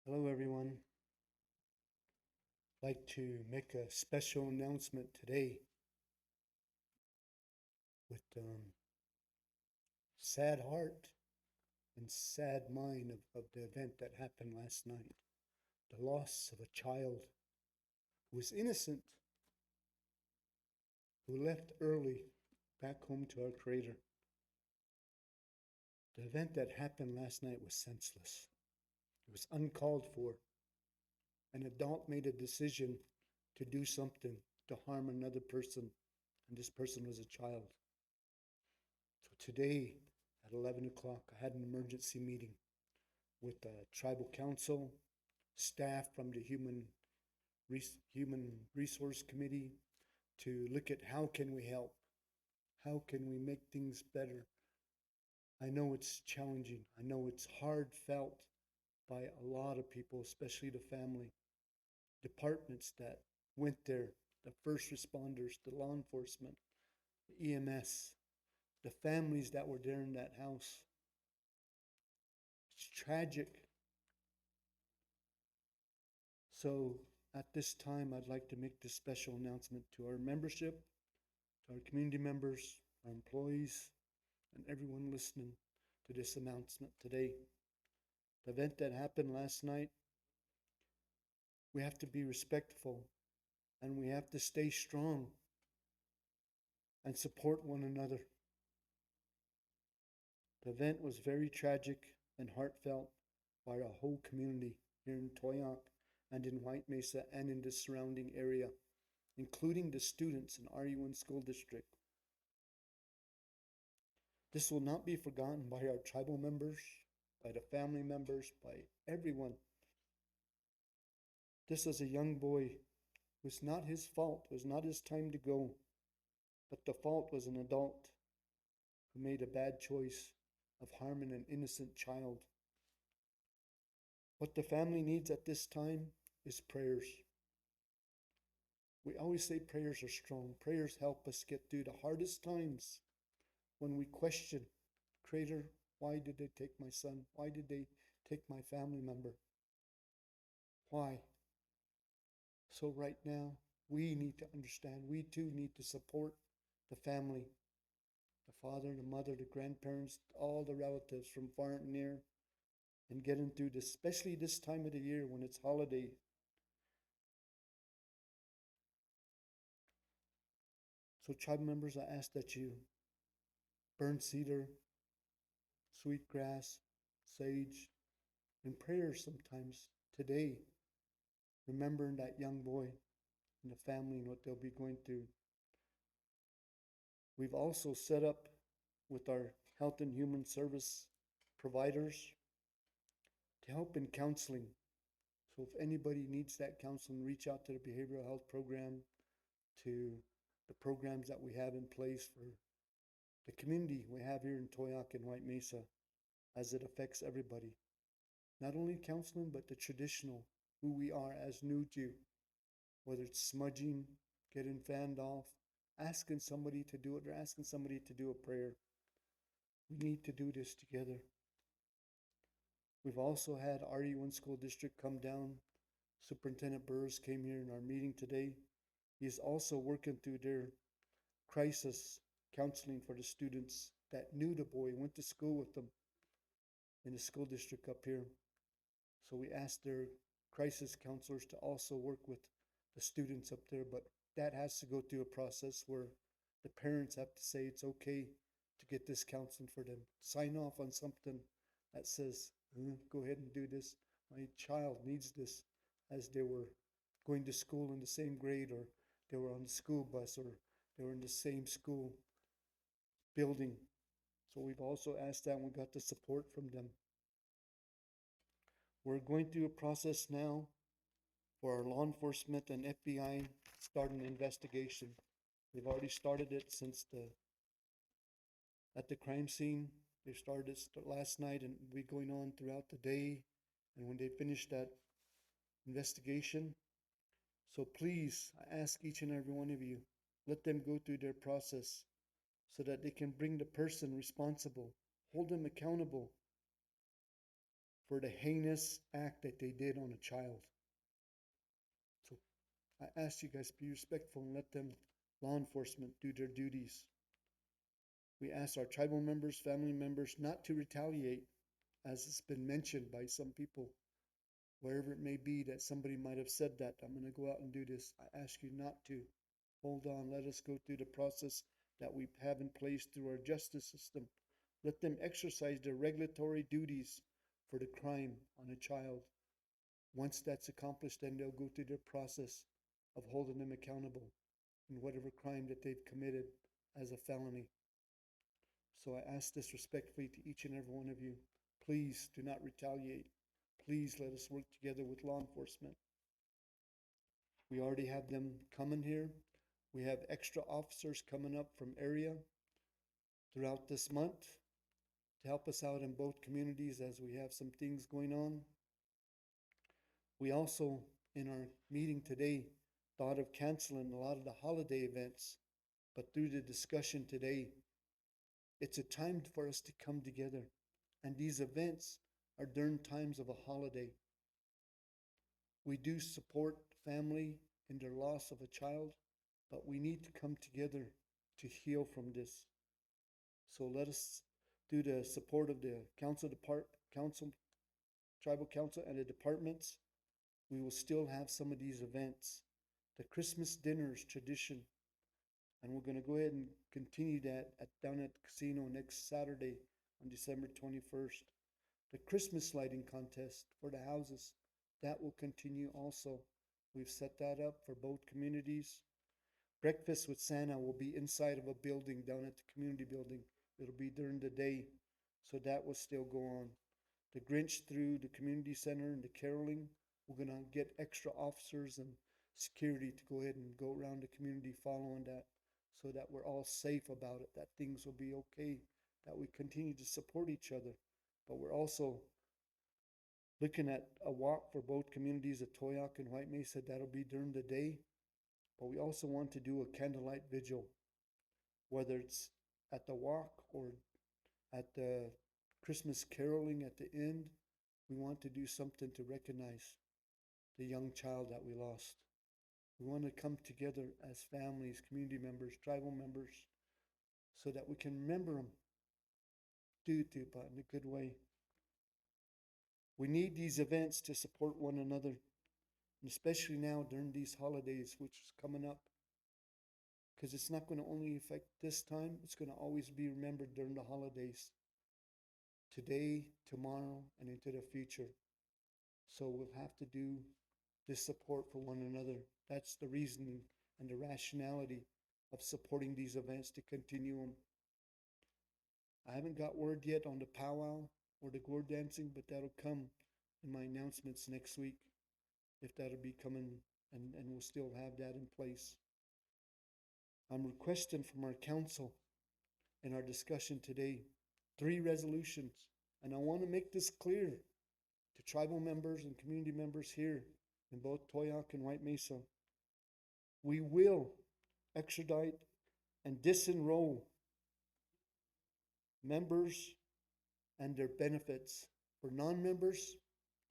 Hello, everyone. I'd like to make a special announcement today with sad heart and sad mind of the event that happened last night. The loss of a child who was innocent, who left early back home to our Creator. The event that happened last night was senseless. It was uncalled for. An adult made a decision to do something to harm another person, and this person was a child. So today at 11 o'clock, I had an emergency meeting with the tribal council, staff from the human resource committee to look at how can we help, how can we make things better. I know it's challenging. I know it's hard felt by a lot of people, especially the family departments that went there, the first responders, the law enforcement, the EMS, the families that were there in that house. It's tragic. So at this time, I'd like to make this special announcement to our membership, to our community members, our employees, and everyone listening to this announcement today. The event that happened last night, we have to be respectful and we have to stay strong and support one another. The event was very tragic and heartfelt by our whole community here in Toyac and in White Mesa and in the surrounding area, including the students in RU1 School District. This will not be forgotten by our tribal members, by the family members, by everyone. This was a young boy. It was not his fault. It was not his time to go. But the fault was an adult who made a bad choice of harming an innocent child. What the family needs at this time is prayers. We always say prayers are strong. Prayers help us get through the hardest times when we question, Creator, why did they take my son? Why did they take my family member? Why? So right now, we need to understand, we too need to support the family, the father, the mother, the grandparents, all the relatives from far and near, and getting through this, especially this time of the year when it's holiday. So tribe members, I ask that you burn cedar, sweet grass, sage, and prayers sometimes today, remembering that young boy and the family and what they'll be going through. We've also set up with our health and human service providers to help in counseling. So if anybody needs that counseling, reach out to the behavioral health program, to the programs that we have in place for the community we have here in Toyac and White Mesa, as it affects everybody. Not only counseling, but the traditional, who we are as new to, whether it's smudging, getting fanned off, asking somebody to do it, or asking somebody to do a prayer. We need to do this together. We've also had RU1 School District come down. Superintendent Burrs came here in our meeting today. He is also working through their crisis counseling for the students that knew the boy, went to school with them in the school district up here. So we asked their crisis counselors to also work with the students up there, but that has to go through a process where the parents have to say it's okay to get this counseling for them. Sign off on something that says, go ahead and do this. My child needs this, as they were going to school in the same grade, or they were on the school bus, or they were in the same school building. So we've also asked that, and we got the support from them. We're going through a process now for our law enforcement and FBI starting an investigation. We've already started it since at the crime scene. They started it last night and will be going on throughout the day. And when they finish that investigation, so please, I ask each and every one of you, let them go through their process so that they can bring the person responsible, hold them accountable. for the heinous act that they did on a child. So I ask you guys to be respectful and let them, law enforcement, do their duties. We ask our tribal members, family members, not to retaliate, as it's been mentioned by some people, wherever it may be that somebody might have said that, I'm going to go out and do this. I ask you not to. Hold on, let us go through the process that we have in place through our justice system. Let them exercise their regulatory duties for the crime on a child. Once that's accomplished, then they'll go through their process of holding them accountable in whatever crime that they've committed as a felony. So I ask this respectfully to each and every one of you. Please do not retaliate. Please let us work together with law enforcement. We already have them coming here. We have extra officers coming up from area throughout this month to help us out in both communities as we have some things going on. We also, in our meeting today, thought of canceling a lot of the holiday events, but through the discussion today, it's a time for us to come together. And these events are during times of a holiday. We do support family in their loss of a child, but we need to come together to heal from this. So let us, through the support of the tribal council and the departments, we will still have some of these events. The Christmas dinner is tradition, and we're going to go ahead and continue that down at the casino next Saturday on December 21st. The Christmas lighting contest for the houses, that will continue also. We've set that up for both communities. Breakfast with Santa will be inside of a building down at the community building. It'll be during the day, so that will still go on. The Grinch through the community center and the caroling, we're going to get extra officers and security to go ahead and go around the community following that, so that we're all safe about it, that things will be okay, that we continue to support each other. But we're also looking at a walk for both communities of Toyac and White Mesa. That'll be during the day. But we also want to do a candlelight vigil, whether it's at the walk or at the Christmas caroling at the end. We want to do something to recognize the young child that we lost. We want to come together as families, community members, tribal members, so that we can remember them, but in a good way. We need these events to support one another, and especially now during these holidays, which is coming up, because it's not going to only affect this time, it's going to always be remembered during the holidays, today, tomorrow, and into the future. So we'll have to do this support for one another. That's the reasoning and the rationality of supporting these events to continue them. I haven't got word yet on the powwow or the gourd dancing, but that'll come in my announcements next week, if that'll be coming, and we'll still have that in place. I'm requesting from our council in our discussion today 3 resolutions, and I want to make this clear to tribal members and community members here in both Toyac and White Mesa. We will extradite and disenroll members and their benefits. For non-members,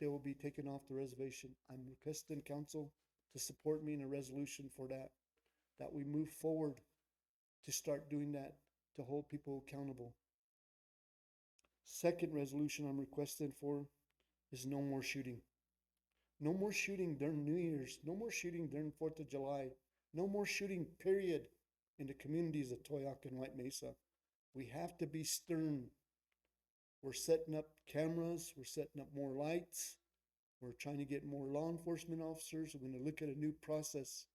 they will be taken off the reservation. I'm requesting council to support me in a resolution for that we move forward to start doing that, to hold people accountable. Second resolution I'm requesting for is no more shooting. No more shooting during New Year's. No more shooting during 4th of July. No more shooting, period, in the communities of Toyac and White Mesa. We have to be stern. We're setting up cameras. We're setting up more lights. We're trying to get more law enforcement officers. We're going to look at a new process.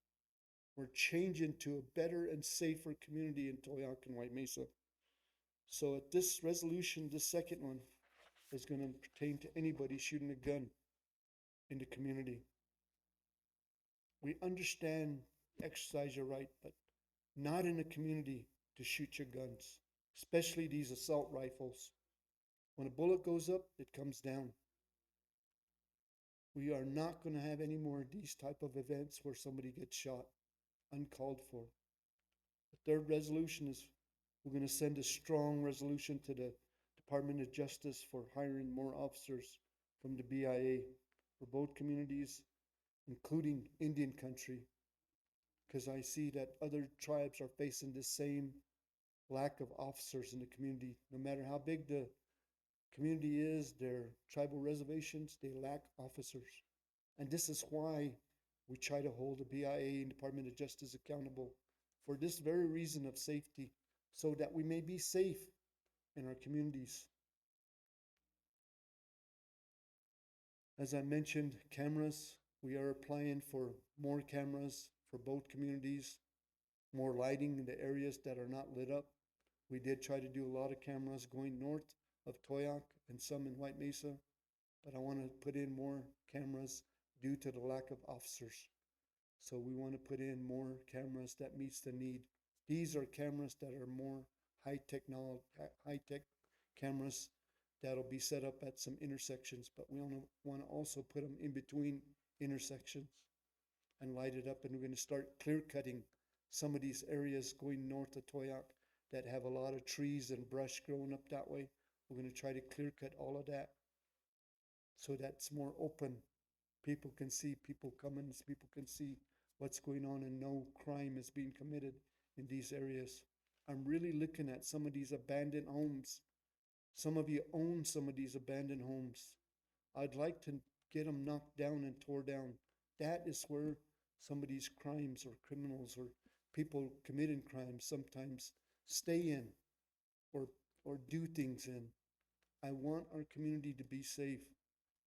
We're changing to a better and safer community in Toyac and White Mesa. So at this resolution, this second one is going to pertain to anybody shooting a gun in the community. We understand exercise your right, but not in a community to shoot your guns, especially these assault rifles. When a bullet goes up, it comes down. We are not going to have any more of these type of events where somebody gets shot uncalled for. The third resolution is we're going to send a strong resolution to the Department of Justice for hiring more officers from the BIA for both communities, including Indian country, because I see that other tribes are facing the same lack of officers in the community. No matter how big the community is, their tribal reservations, they lack officers. And this is why we try to hold the BIA and Department of Justice accountable for this very reason of safety, so that we may be safe in our communities. As I mentioned, cameras, we are applying for more cameras for both communities, more lighting in the areas that are not lit up. We did try to do a lot of cameras going north of Toyac and some in White Mesa, but I want to put in more cameras due to the lack of officers. So we want to put in more cameras that meets the need. These are cameras that are more high tech cameras that'll be set up at some intersections, but we want to also put them in between intersections and light it up. And we're going to start clear cutting some of these areas going north of Toyac that have a lot of trees and brush growing up that way. We're going to try to clear cut all of that so that's more open. People can see people coming, people can see what's going on, and no crime is being committed in these areas. I'm really looking at some of these abandoned homes. Some of you own some of these abandoned homes. I'd like to get them knocked down and tore down. That is where some of these crimes or criminals or people committing crimes sometimes stay in or do things in. I want our community to be safe.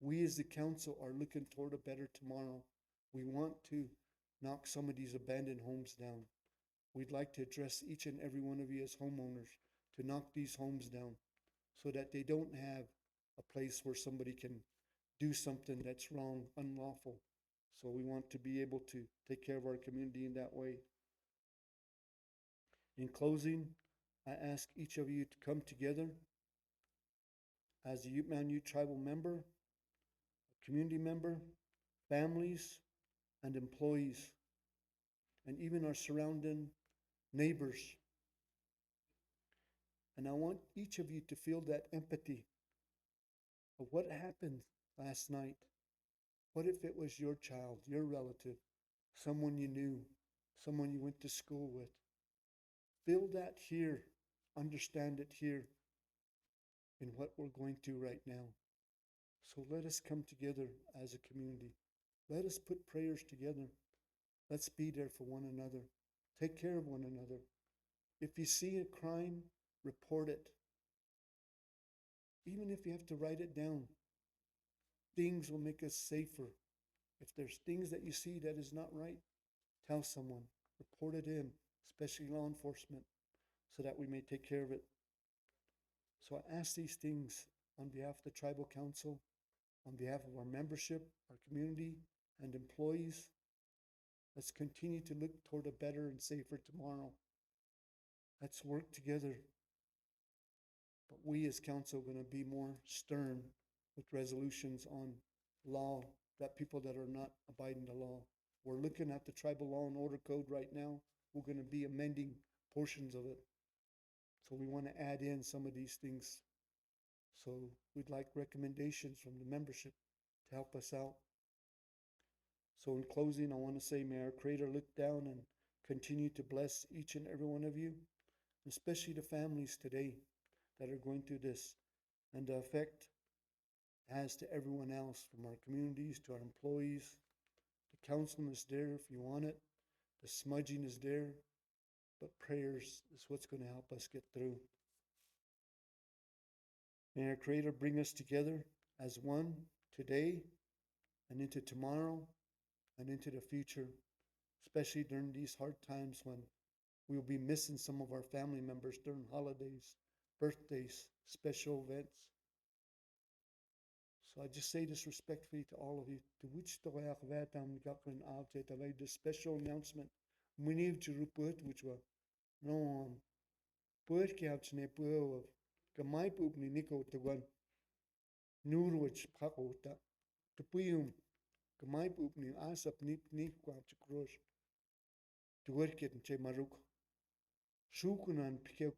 We as the council are looking toward a better tomorrow. We want to knock some of these abandoned homes down. We'd like to address each and every one of you as homeowners to knock these homes down so that they don't have a place where somebody can do something that's wrong, unlawful. So we want to be able to take care of our community in that way. In closing, I ask each of you to come together as a Ute Mountain Ute tribal member, a community member, families, and employees, and even our surrounding neighbors. And I want each of you to feel that empathy of what happened last night. What if it was your child, your relative, someone you knew, someone you went to school with? Feel that here, understand it here in what we're going through right now. So let us come together as a community. Let us put prayers together. Let's be there for one another. Take care of one another. If you see a crime, report it. Even if you have to write it down, things will make us safer. If there's things that you see that is not right, tell someone, report it in, especially law enforcement, so that we may take care of it. So I ask these things on behalf of the Tribal Council, on behalf of our membership, our community, and employees. Let's continue to look toward a better and safer tomorrow. Let's work together. But we as council are going to be more stern with resolutions on law, that people that are not abiding the law. We're looking at the Tribal Law and Order Code right now. We're going to be amending portions of it. So we want to add in some of these things. So we'd like recommendations from the membership to help us out. So in closing, I want to say, may our Creator look down and continue to bless each and every one of you, especially the families today that are going through this, and the effect it has to everyone else, from our communities to our employees. The counseling is there if you want it. The smudging is there, but prayers is what's going to help us get through. May our Creator bring us together as one today and into tomorrow and into the future, especially during these hard times when we will be missing some of our family members during holidays, birthdays, special events. So I just say this respectfully to all of you. To which to I have am gakran avte tawai the special announcement. We need to report which were no put couch ne po of Gamai poop ni nico to one Nurwich pakota to puyum Gamai poop ni asap nip quach cross to work it in Che Maruk. Shukunan pick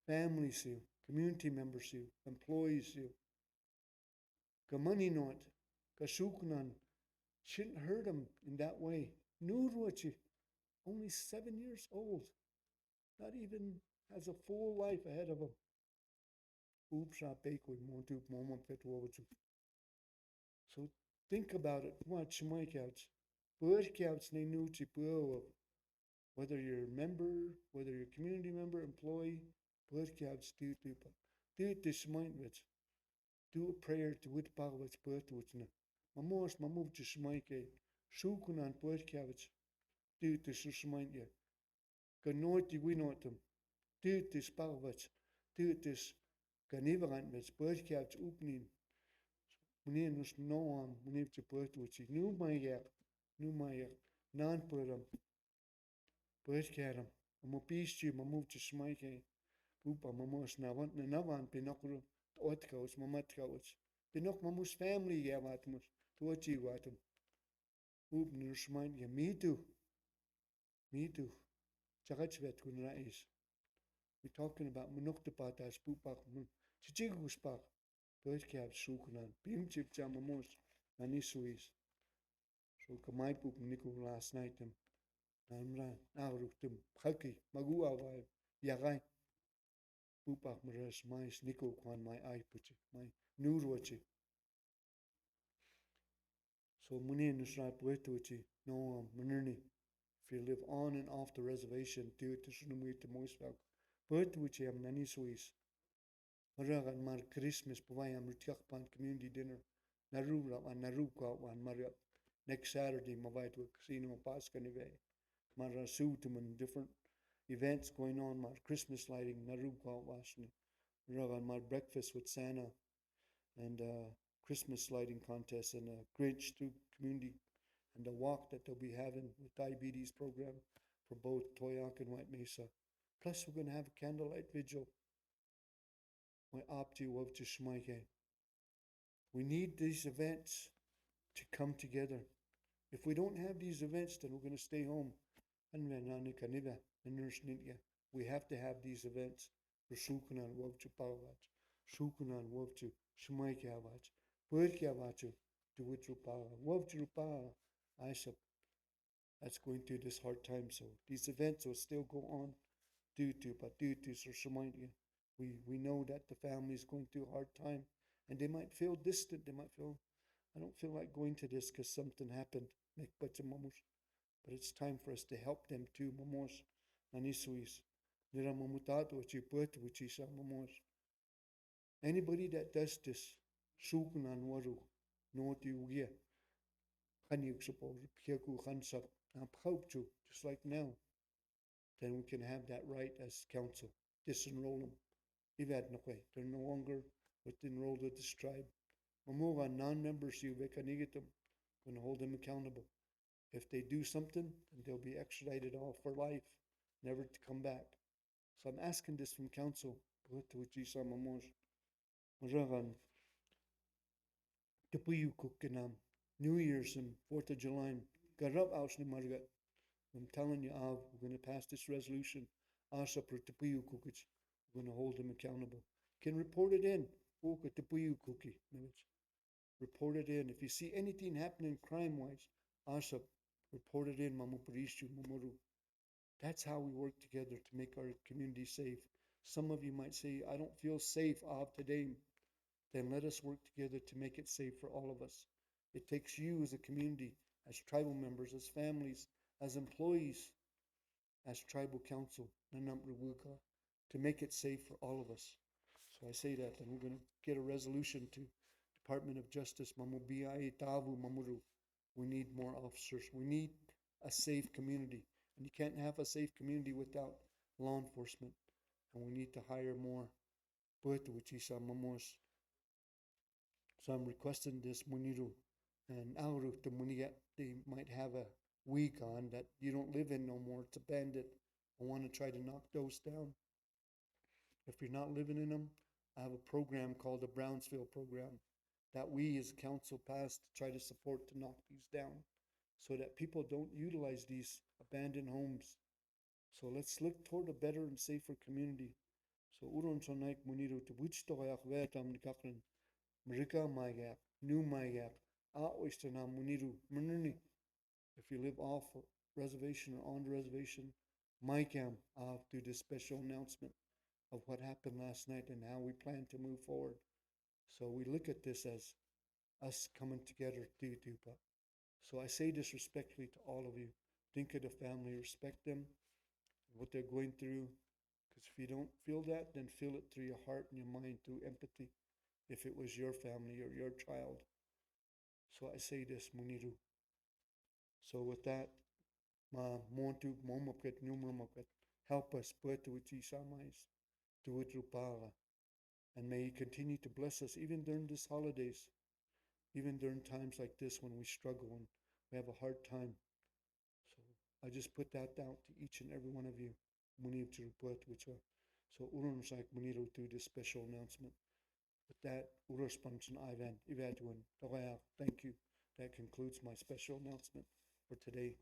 families you, community members you, employees you. Ka money not. Ka shuknan. Shouldn't hurt him in that way. Nurwachi, only 7 years old. Not even has a full life ahead of him. Oopsa pekoi montu momon petwovachu. So think about it. Watch my couch. Bird couch ne nuchi puo. Whether you're a member, whether you're a community member, employee, bird couch do tupa. Do it this mind which. Do a prayer to wit power which bird which na. Mamos mamuv to shmaike. Shukunan bird couch. Do it this shmind ya. Ganoti winotum. Do it this power which. Do it this. Ganiverant which bird couch opening. Meneer nus noam, meneer te bird which. Nu my yak. Nu my yak. Nan purum. Bird catum. Amo pistu mamuv to shmaike. Upa mamos navan navan pinokuru. Otkaus mamatkaus. Pinok mamus family yavatmus. Tuachi watum. Oop nus mind ya. Me too. Me too. Chagachvet kun rais. We're talking about munoktapatas pupak mun. Chichiguspak. Bird cap shukunan. Bim chip jamamos. Nanisuis. So kamai pup niku last night them. Namra. Narutum. Haki. Magua vai. Yagai. Pupak maras mais niku kwan my eye puchi. My nurwachi. So muni nusra puetuchi. No munirni. If you live on and off the reservation, do it to Sunumui to Moisvak. Puetuchi am nanisuis. Maragan mar Christmas pavayam rutiakpan community dinner. Narula and Naruka one Maria. Next Saturday, Mavai to a casino Pasca Nive. Mara Sutuman, different events going on. Mar Christmas lighting, Naruka Washni. Ragan mar breakfast with Santa and Christmas lighting contest and a Grinch through community and a walk that they'll be having with diabetes program for both Toyak and White Mesa. Plus, we're going to have a candlelight vigil. My opti wov to shmaike. We need these events to come together. If we don't have these events, then we're going to stay home. We have to have these events. Shukunan wov to pawach. Shukunan wov to shmaike avach. Purkiavachu to witrupa. Wov to rupa. Aisha. That's going through this hard time. So these events will still go on due to so shmaike. We know that the family is going through a hard time and they might feel distant. They might feel, I don't feel like going to this because something happened. But it's time for us to help them too. Mamos, nanisuis. Anybody that does this, shukunan waru, no tiugia, hanyuk suppose, piaku hansap, just like now, then we can have that right as council. Disenroll them. They're no longer enrolled with this tribe. Mamuga non-members you vekanigitum, gonna hold them accountable. If they do something, then they'll be extradited off for life, never to come back. So I'm asking this from council. New Year's and 4th of July. I'm telling you, we're gonna pass this resolution. We're going to hold them accountable. Can report it in. Report it in. If you see anything happening crime-wise, ASAP, report it in. That's how we work together to make our community safe. Some of you might say, I don't feel safe today. Then let us work together to make it safe for all of us. It takes you as a community, as tribal members, as families, as employees, as tribal council, to make it safe for all of us. So I say that, and we're going to get a resolution to Department of Justice. We need more officers. We need a safe community. And you can't have a safe community without law enforcement. And we need to hire more. So I'm requesting this Muniru and Auru to Muniga. They might have a week on that you don't live in no more. It's abandoned. I want to try to knock those down. If you're not living in them, I have a program called the Brownsville program that we as council passed to try to support to knock these down so that people don't utilize these abandoned homes. So let's look toward a better and safer community. So uron sonaik muniru to which to ayak vetam nikakren Marika Maiga Numayak, Aoistana Muniru, Murnuni. If you live off reservation or on the reservation, MyCam, I'll do this special announcement of what happened last night and how we plan to move forward. So we look at this as us coming together to do. So I say this respectfully to all of you. Think of the family, respect them, what they're going through. Because if you don't feel that, then feel it through your heart and your mind through empathy. If it was your family or your child. So I say this, Muniru. So with that, montu momapet numramapet. Help us, Puetuichi Samais, Tuitrupala. And may He continue to bless us even during these holidays, even during times like this when we struggle and we have a hard time. So I just put that out to each and every one of you. So Urunsak Muniru to this special announcement. With that, Uruspansan Ivan, Ivatuan, thank you. That concludes my special announcement for today.